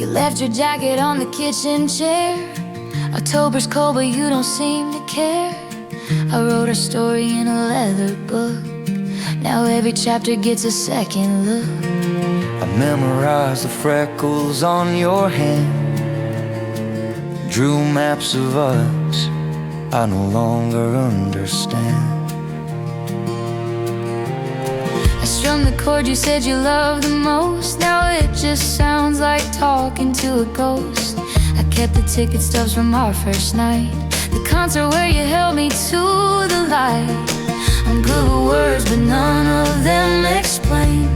You left your jacket on the kitchen chair. October's cold but you don't seem to care. I wrote our story in a leather book. Now every chapter gets a second look. I memorized the freckles on your hand, drew maps of us I no longer understand. I strummed the chord you said you loved the most. Now it just sounds like talking to a ghost. I kept the ticket stubs from our first night, the concert where you held me to the light. I'm good with words but none of them explain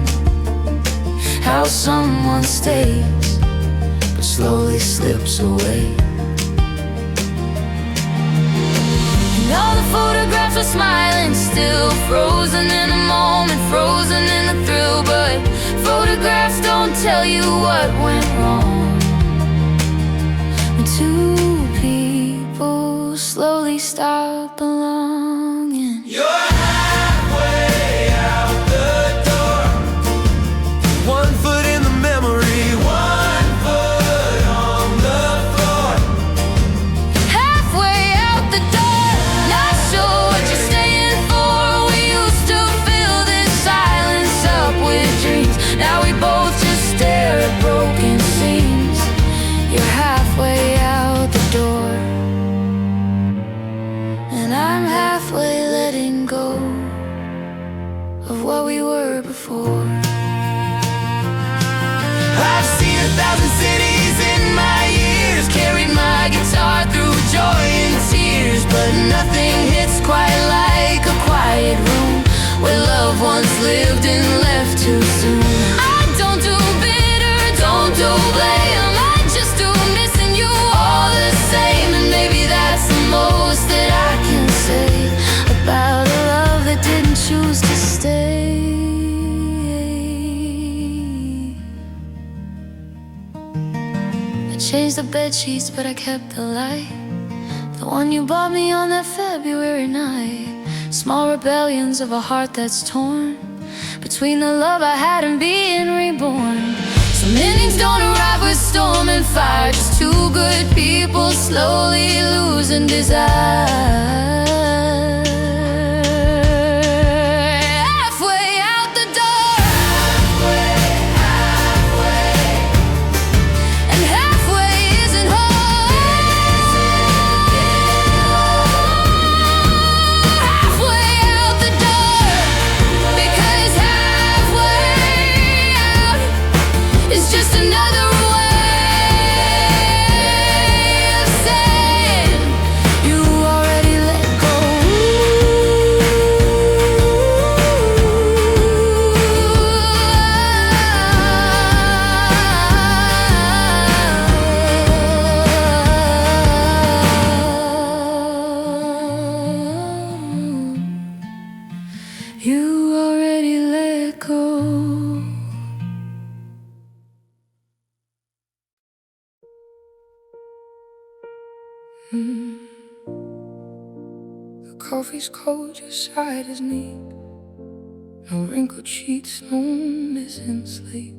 how someone stays but slowly slips away. And all the photographs are smiling still, frozen in a moment, frozen in the thrill. But photographs don't tell you what went wrong when two people slowly stop belonging. You're halfway out the door, 1 foot in the memory, 1 foot on the floor. Halfway out the door, not sure what you're staying for. We used to fill this silence up with dreams. Now we both just stare at broken seams. You're halfway out the door, and I'm halfway letting go of what we were before. I've seen 1,000 cities in my years, carried my guitar through joy and tears, but nothing hits quite like a quiet room where loved ones lived and left too soon. I don't do bitter, don't do blame, I just do missing you all the same. And maybe that's the most that I can say about a love that didn't choose to stay. I changed the bed sheets but I kept the light, the one you bought me on that February night. Small rebellions of a heart that's torn between the love I had and being reborn. Some endings don't arrive with storm and fire, just two good people slowly losing desire. Halfway out the door, halfway, and halfway isn't home. Halfway out the door, because halfway out is just another way of saying you already let go. You already let go. The coffee's cold, your side is neat. No wrinkled sheets, no missing sleep.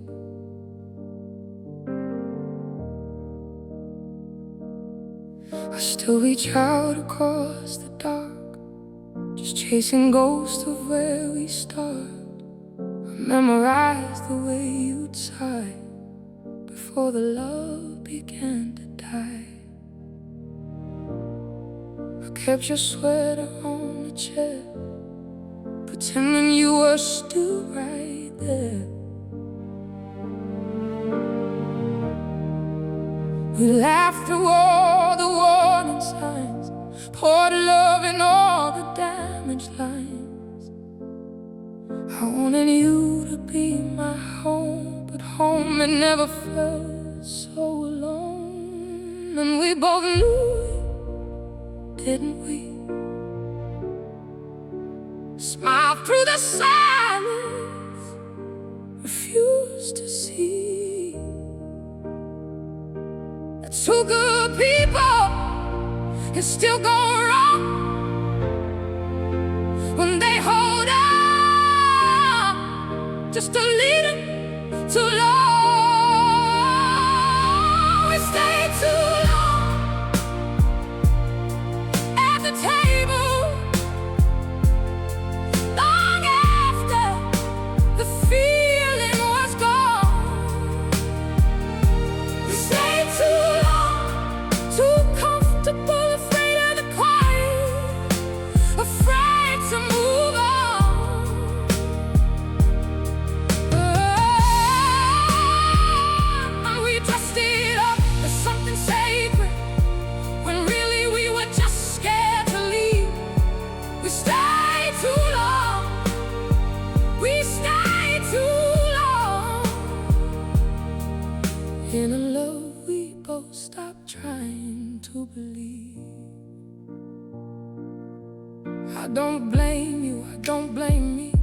I still reach out across the dark, just chasing ghosts of where we start. I memorize the way you'd sigh before the love began to die. I kept your sweater on the chair, pretending you were still right there. We laughed through all the warning signs, poured love in all the damaged lines. I wanted you to be my home, but home had never felt so alone. And we both knew it, didn't we? Smile through the silence, refuse to see that two good people can still go wrong when they hold on just to lead them too long. believe. I don't blame you, I don't blame me.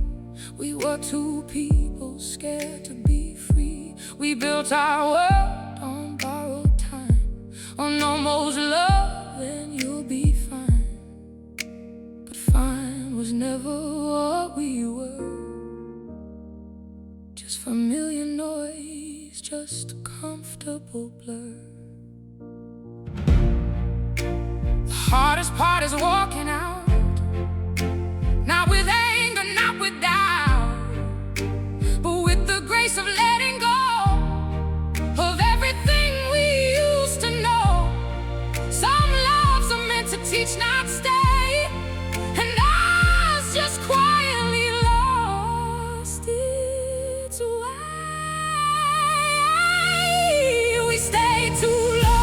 We were two people scared to be free. We built our world on borrowed time, on almost love, and you'll be fine. But fine was never what we were. Just familiar noise, just a comfortable blur. The hardest part is walking out, not with anger, not with doubt, but with the grace of letting go of everything we used to know. Some loves are meant to teach, not stay, and ours just quietly lost its way. We stayed too long.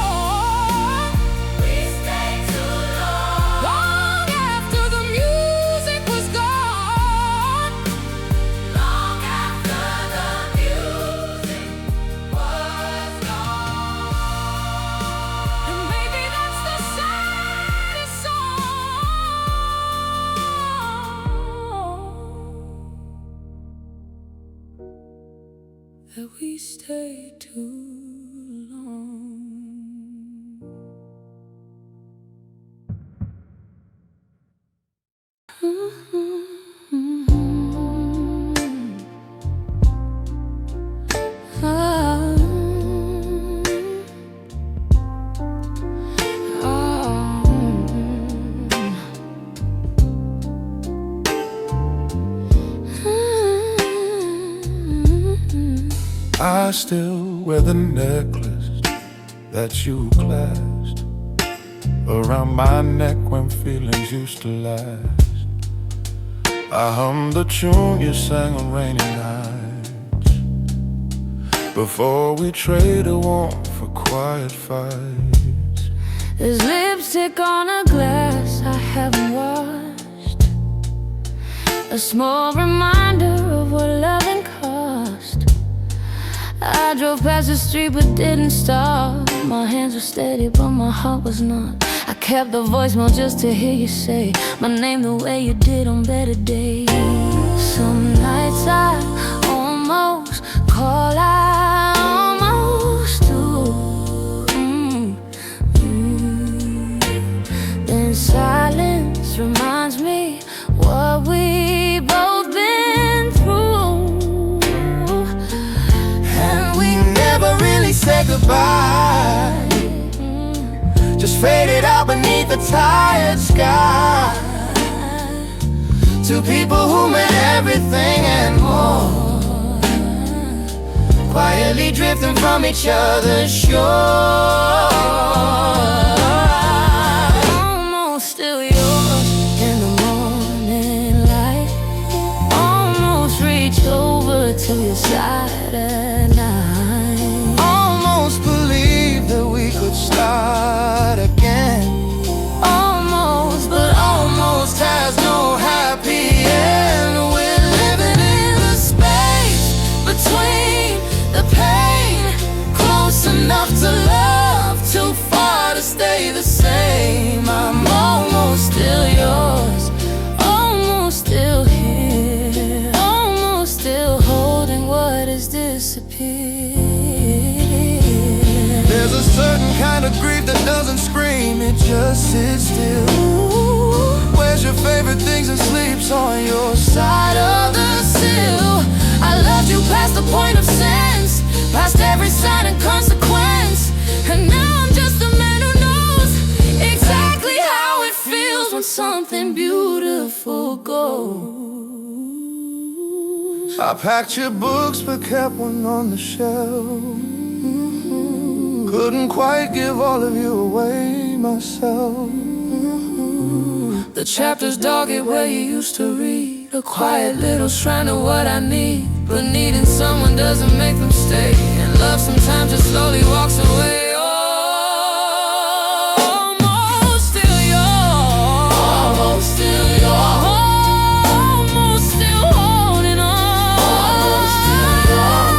That we stay too long. I still wear the necklace that you clasped around my neck when feelings used to last. I hummed the tune you sang on rainy nights before we traded warmth for quiet fights. There's lipstick on a glass I haven't washed, a small reminder of what loving cost. I drove past the street but didn't stop. My hands were steady but my heart was not. I kept the voicemail just to hear you say my name the way you did on better days. Some nights I almost call, I almost do. Then silence reminds me what we both been through. Said goodbye, just faded out beneath the tired sky. Two people who meant everything and more, quietly drifting from each other's shore. Almost still yours in the morning light, almost reach over to your side at night. Start again. Almost, but almost has no happy end. We're living in the space between the pain, close enough to love, too far to stay the same. I'm almost still yours, almost still here, almost still holding what has disappeared. There's a certain kind of grief that doesn't scream, it just sits still. Where's your favorite things and sleeps on your side of the sill? I loved you past the point of sense, past every sign and consequence, and now I'm just a man who knows exactly how it feels when something beautiful goes. I packed your books but kept one on the shelf. Couldn't quite give all of you away myself. The chapters dogged where you used to read, a quiet little shrine of what I need. But needing someone doesn't make them stay, and love sometimes just slowly walks away. Almost still yours, almost still yours, almost still holding on, almost still yours,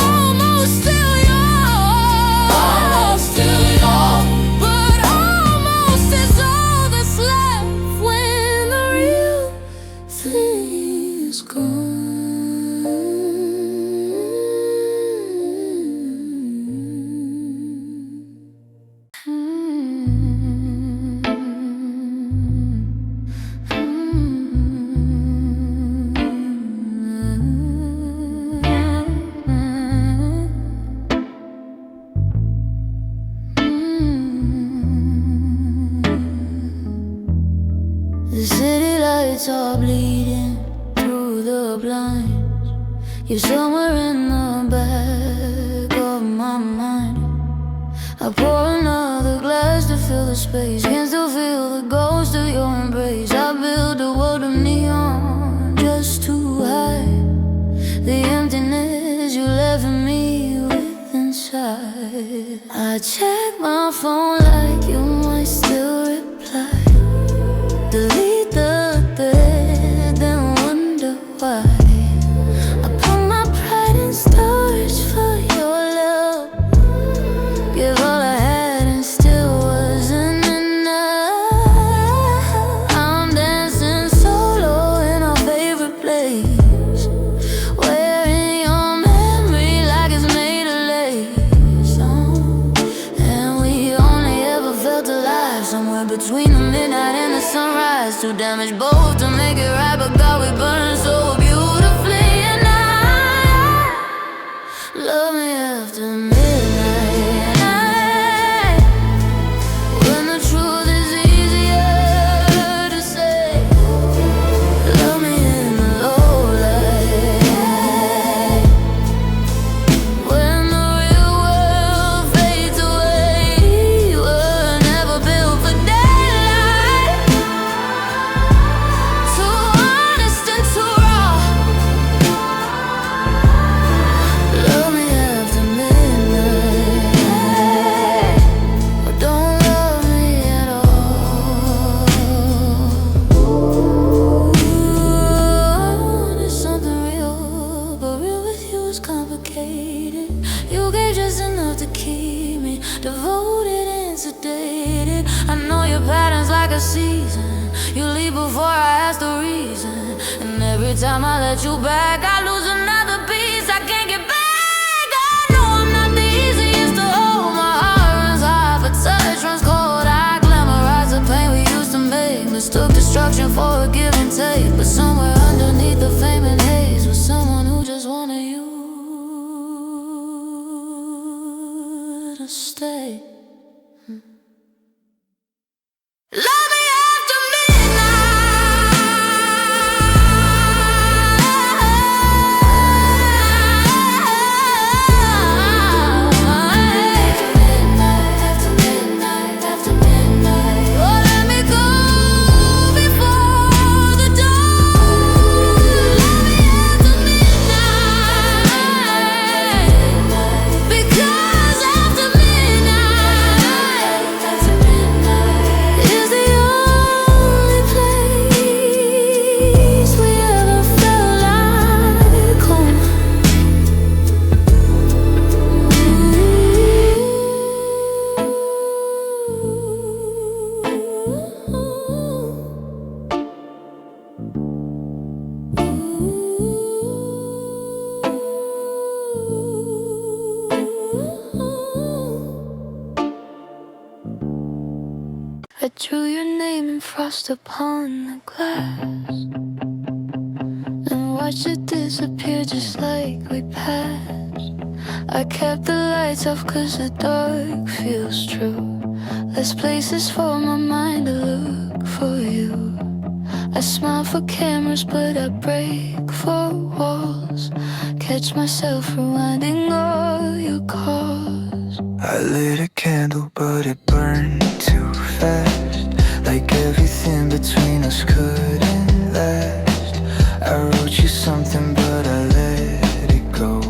almost still yours, almost still yours, but everything is gone. The city lights are bleeding through the blinds. You're somewhere in the back of my mind. I pour another glass to fill the space. Can still feel the ghost of your embrace. I build a world of neon just to hide the emptiness you left me with inside. I check my phone like you might still reply. Delete the thread, then wonder why. I put my pride in storage for your love. Give all I had and still wasn't enough. I'm dancing solo in our favorite place, wearing your memory like it's made of lace. And we only ever felt alive somewhere between the midnight and the sunrise. Too damaged both to make it right, but God, we burn so beautifully. And I love me after midnight, when the truth is easier to say. Love me in the low light, when the real world fades away. We're never built for daylight, too honest and too raw. Love me after midnight, or don't love me at all. There's something real, but real with you is complicated. You gave just enough to keep me devoted and sedated. I know your patterns like a season. You leave before I ask the reason, and every time I let you back, I lose another piece. I can't get back. I know I'm not the easiest to hold. My heart runs hot, but touch runs cold. I glamorize the pain we used to make, mistook destruction for a give and take. But somewhere underneath the fame and haze was someone who just wanted you to stay. Love me after midnight. Oh, let me go before the dawn. Love me after midnight, because after midnight is the only place we ever felt like home. I drew your name in frost upon the glass, and watched it disappear just like we passed. I kept the lights off 'cause the dark feels true. Less places for my mind to look for you. I smile for cameras, but I break for walls. Catch myself rewinding all your calls. I lit a candle, but it burned too fast. Like everything between us couldn't last. I wrote you something, but I let it go.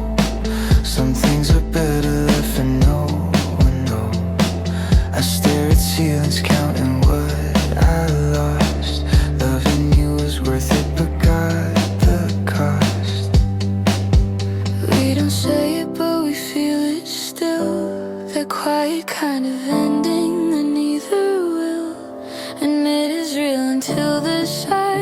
Some things are better left for no one knows. I stare at ceilings, counting what I lost. Loving you was worth it, but got the cost. We don't say it, but we feel it still. The quiet kind of ending that neither will admit is real until the silence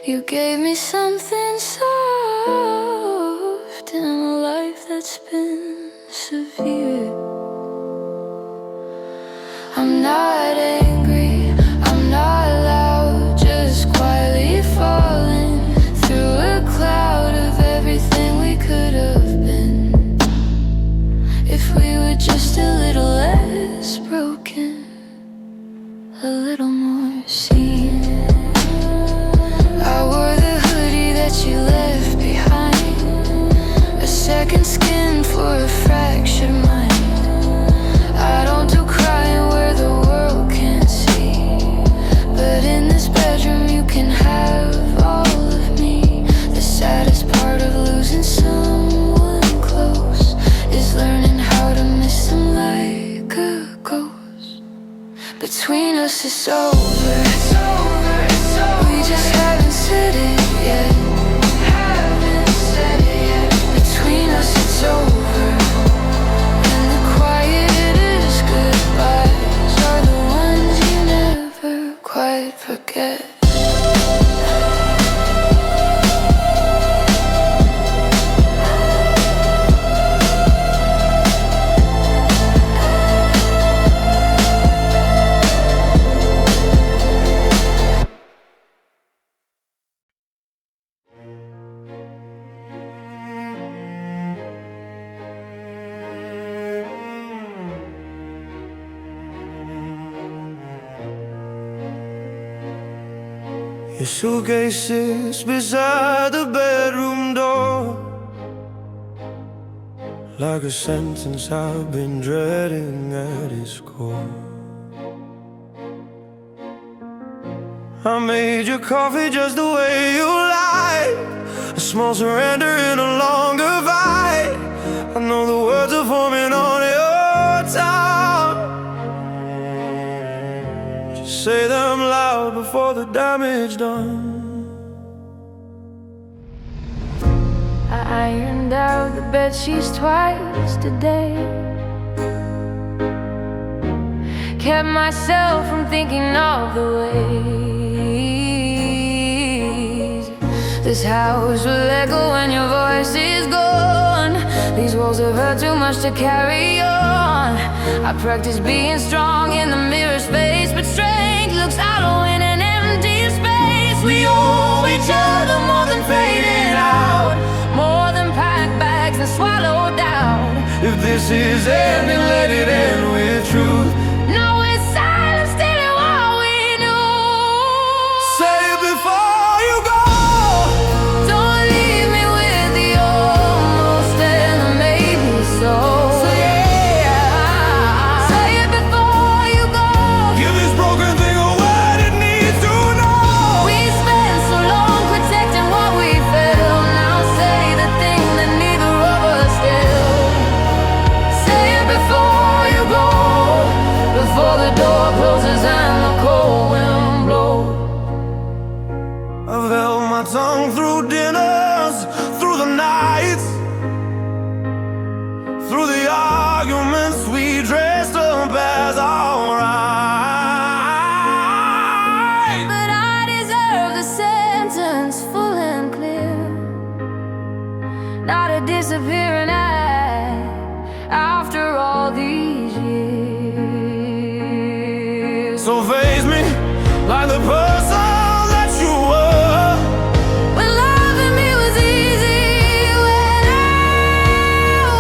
You gave me something soft in a life that's been severe. I'm not angry, I'm not loud, just quietly falling through a cloud of everything we could have been. If we were just a little less broken, a little more seen. I wore the hoodie that you left behind, a second skin for a fractured mind. I don't do crying where the world can't see, but in this bedroom you can have all of me. The saddest part of losing someone close is learning how to miss them like a ghost. Between us it's over, it's over, it's over. We just haven't said it yet, haven't said it yet. Between us it's over, and the quietest goodbyes are the ones you never quite forget. Your suitcase sits beside the bedroom door, like a sentence I've been dreading at its core. I made your coffee just the way you like, a small surrender in a longer fight. I know the words are forming on your tongue. Just say them loud before the damage done. I ironed out the bedsheets twice today, kept myself from thinking of the ways this house will echo when your voice is gone. These walls have hurt too much to carry on. I practice being strong in the mirror space, but strength looks hollow in an empty space. We owe each other more than fading out, more than packed bags and swallowed down. If this is ending, let it end with truth. No, it's silence, stealing what we knew. Say it before you go. Don't leave me with the almost and the maybe so. Say it before you go. Give this broken thing a word it needs to know. We spent so long protecting what we felt. Now say the thing that neither of us feel. Say it before you go, before the door closes and the cold wind blows. I've held my tongue through dinners, through the nights, through the arguments we dressed up as alright. But I deserve the sentence full and clear, not a disappearing act after all these years. So face me like the person that you were. When loving me was easy, when I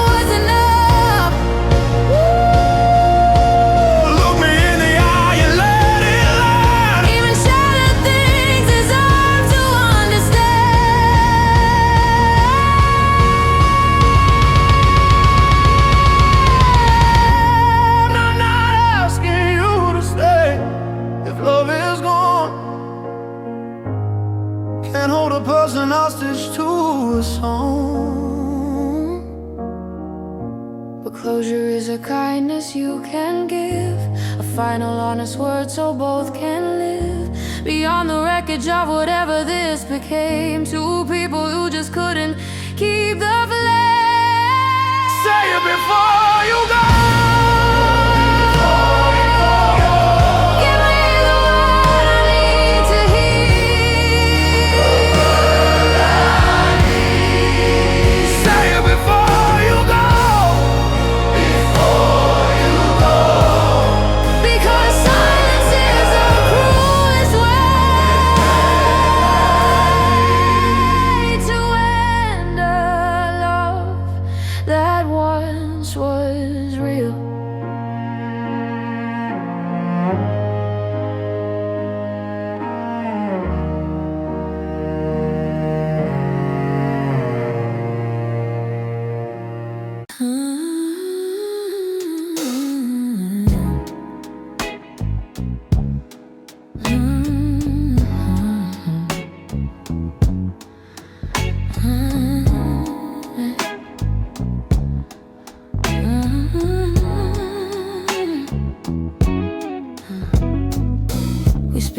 was enough. Look me in the eye and let it land. Even shattered things deserve to understand. I'm not asking you to stay if love is gone. Can't hold a person hostage to a song. But closure is a kindness you can give, a final honest word so both can live beyond the wreckage of whatever this became. Two people who just couldn't keep the flame. Say it before you go. Give me the word I need to hear.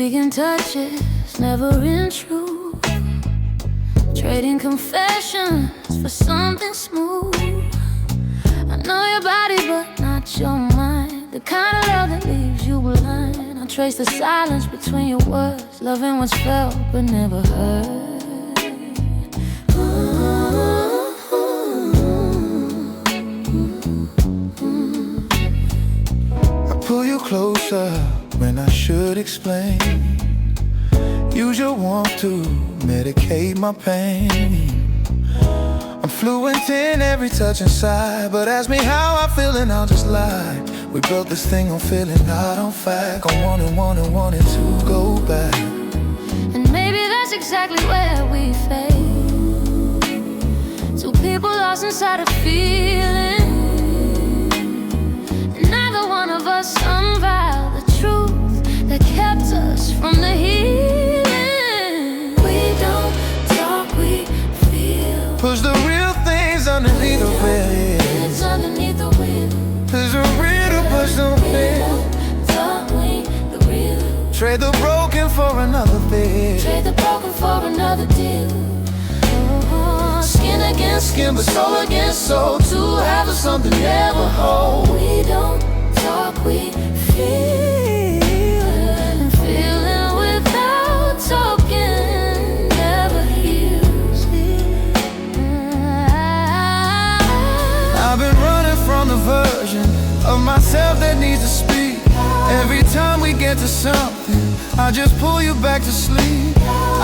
Speaking touches, never in truth. Trading confessions for something smooth. I know your body, but not your mind. The kind of love that leaves you blind. I trace the silence between your words. Loving what's felt but never heard. Pull you closer when I should explain. Use your warmth to medicate my pain. I'm fluent in every touch inside, but ask me how I feel and I'll just lie. We built this thing on feeling, not on fact. I'm wanting to go back. And maybe that's exactly where we fail. Two people lost inside a feeling. Neither one of us unveiled the truth that kept us from the healing. We don't talk, we feel. Push the real things underneath the veil. It's underneath the wheel. There's a real to push the We veil. don't talk, we the real. Trade the broken for another bed. Trade the broken for another deal. Oh, skin against skin, but soul against soul. Two halves of something never whole. We don't talk, we feel. And feeling without talking never heals. I've been running from the version of myself that needs to speak. Every time we get to something, I just pull you back to sleep.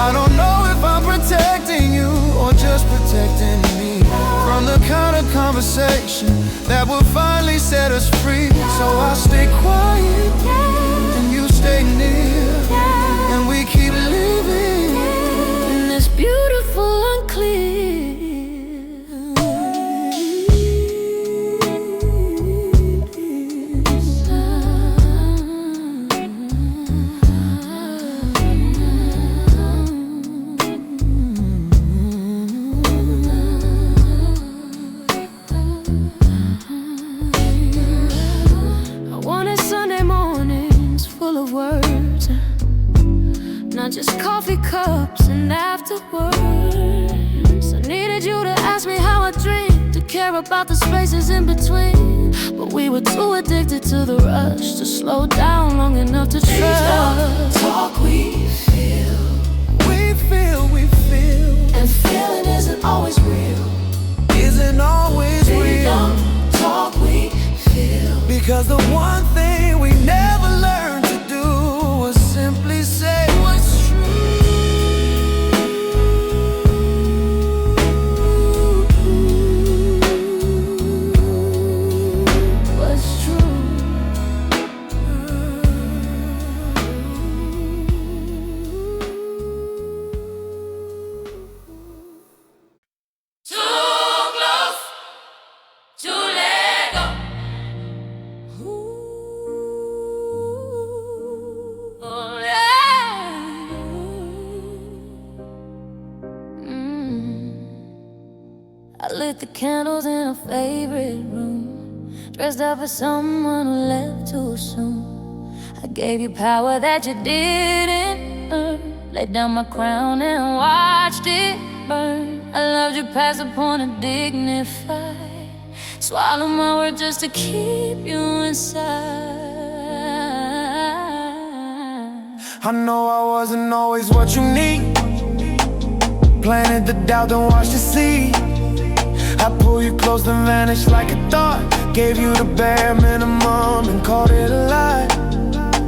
I don't know if I'm protecting you or just protecting me from the kind of conversation that will finally set us free. So I stay quiet and you stay near, and we keep living in this beautiful unclear. Words, not just coffee cups and afterwards. I needed you to ask me how I dream, to care about the spaces in between. But we were too addicted to the rush to slow down long enough to trust. Talk, we feel. we feel, And feeling isn't always real. isn't always We real. don't talk, we feel. Because the one thing we never learned to do was simply say what's What's true? Too close to let go. Oh, yeah. I lit the candles in a favorite room, dressed up as someone who left too soon. I gave you power that you didn't earn, laid down my crown and watched it burn. I loved you past the point of dignified, swallow my word just to keep you inside. I know I wasn't always what you need. Planted the doubt, then watched you see. I pull you close, then vanish like a thought. Gave you the bare minimum and called it a lie.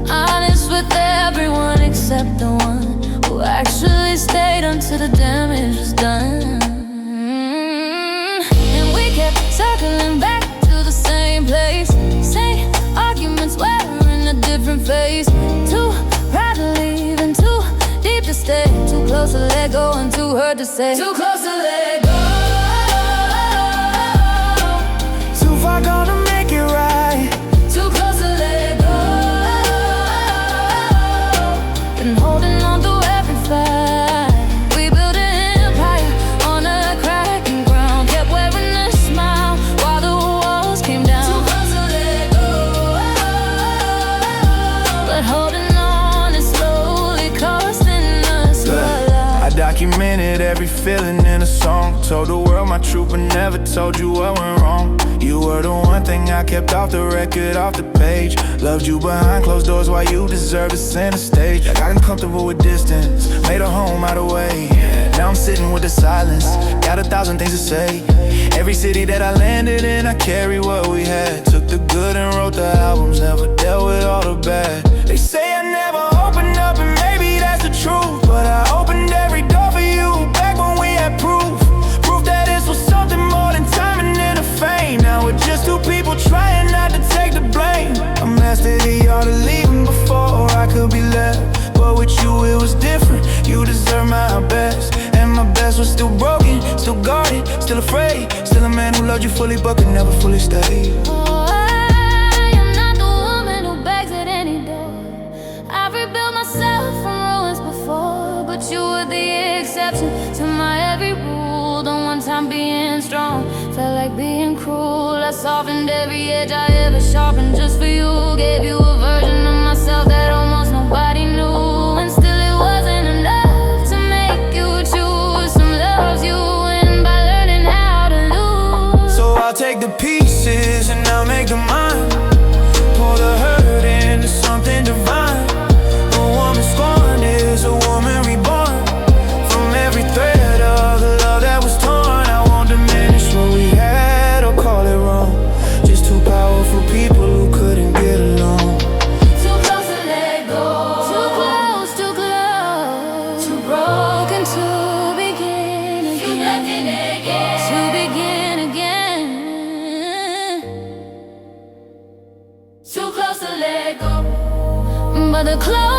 Honest with everyone except the one who actually stayed until the damage was done. And we kept circling back to the same place, same arguments, we're in a different phase. Too proud to leave and too deep to stay, too close to let go and too hurt to say. Too close to let go. Too far gone to make it right. Too close to let go. Been holding on through every fight. We built an empire on a cracking ground, kept wearing a smile while the walls came down. Too close to let go. But holding on is slow Documented every feeling in a song. Told the world my truth but never told you what went wrong. You were the one thing I kept off the record, off the page. Loved you behind closed doors while you deserve a center stage. I got uncomfortable with distance, made a home out of way. Now I'm sitting with the silence, got 1,000 things to say. Every city that I landed in, I carry what we had. Took the good and wrote the albums, never dealt with all the bad. They say I never opened up and maybe that's the truth, but I opened every door for you back when we had proof. Proof that this was something more than timing and a fame. Now we're just two people trying not to take the blame. I'm master the art of leaving before I could be left, but with you it was different. You deserve my best, and my best was still broken, still guarded, still afraid. Still a man who loved you fully but could never fully stay. Oh, I am not the woman who begs at any door. I've rebuilt myself from ruins before, but you were the exception to my every rule. The one time being strong felt like being cruel. I softened every edge I ever sharpened just for you. Gave you a version of myself that almost nobody knew, and still it wasn't enough to make you choose some loves you win by learning how to lose. So I'll take the pieces and I'll make them mine. Pour the hurt into something divine. A woman scorned is a woman reborn. From every thread of the love that was torn, I won't diminish what we had or call it wrong. Just two powerful people who couldn't get along. Too close to let go. Too close, too close. Too broken to begin again. To begin again. Too close to let go. But the close